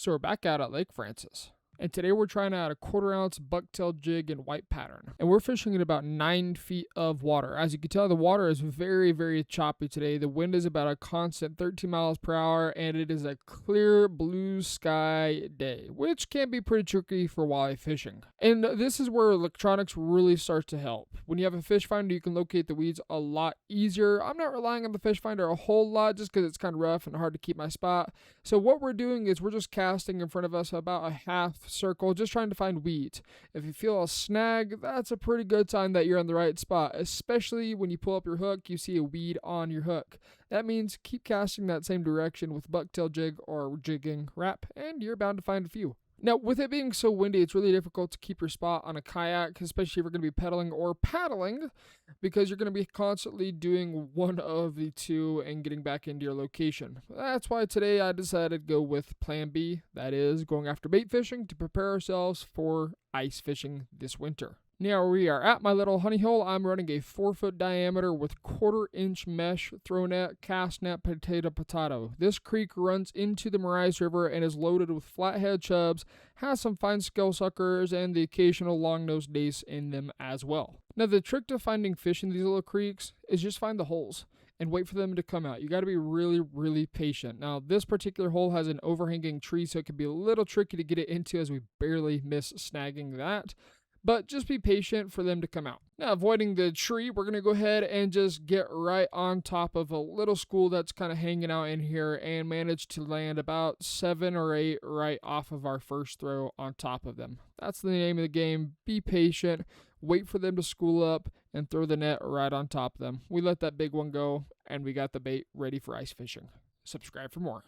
So we're back out at Lake Francis. And today we're trying out a 1/4 ounce bucktail jig in white pattern. And we're fishing in about 9 feet of water. As you can tell, the water is very, very choppy today. The wind is about a constant 13 miles per hour, and it is a clear blue sky day, which can be pretty tricky for walleye fishing. And this is where electronics really starts to help. When you have a fish finder, you can locate the weeds a lot easier. I'm not relying on the fish finder a whole lot just because it's kind of rough and hard to keep my spot. So what we're doing is we're just casting in front of us about a half circle, just trying to find weeds. If you feel a snag, that's a pretty good sign that you're on the right spot, especially when you pull up your hook, you see a weed on your hook. That means keep casting that same direction with bucktail jig or jigging wrap, and you're bound to find a few. Now, with it being so windy, it's really difficult to keep your spot on a kayak, especially if you're going to be pedaling or paddling, because you're going to be constantly doing one of the two and getting back into your location. That's why today I decided to go with plan B, that is going after bait fishing to prepare ourselves for ice fishing this winter. Now we are at my little honey hole. I'm running a 4-foot diameter with 1/4 inch mesh throw net, cast net, potato. This creek runs into the Marais River and is loaded with flathead chubs, has some fine scale suckers, and the occasional long-nosed dace in them as well. Now the trick to finding fish in these little creeks is just find the holes and wait for them to come out. You got to be really, really patient. Now this particular hole has an overhanging tree, so it can be a little tricky to get it into as we barely miss snagging that. But just be patient for them to come out. Now, avoiding the tree, we're going to go ahead and just get right on top of a little school that's kind of hanging out in here and manage to land about 7 or 8 right off of our first throw on top of them. That's the name of the game. Be patient, wait for them to school up, and throw the net right on top of them. We let that big one go, and we got the bait ready for ice fishing. Subscribe for more.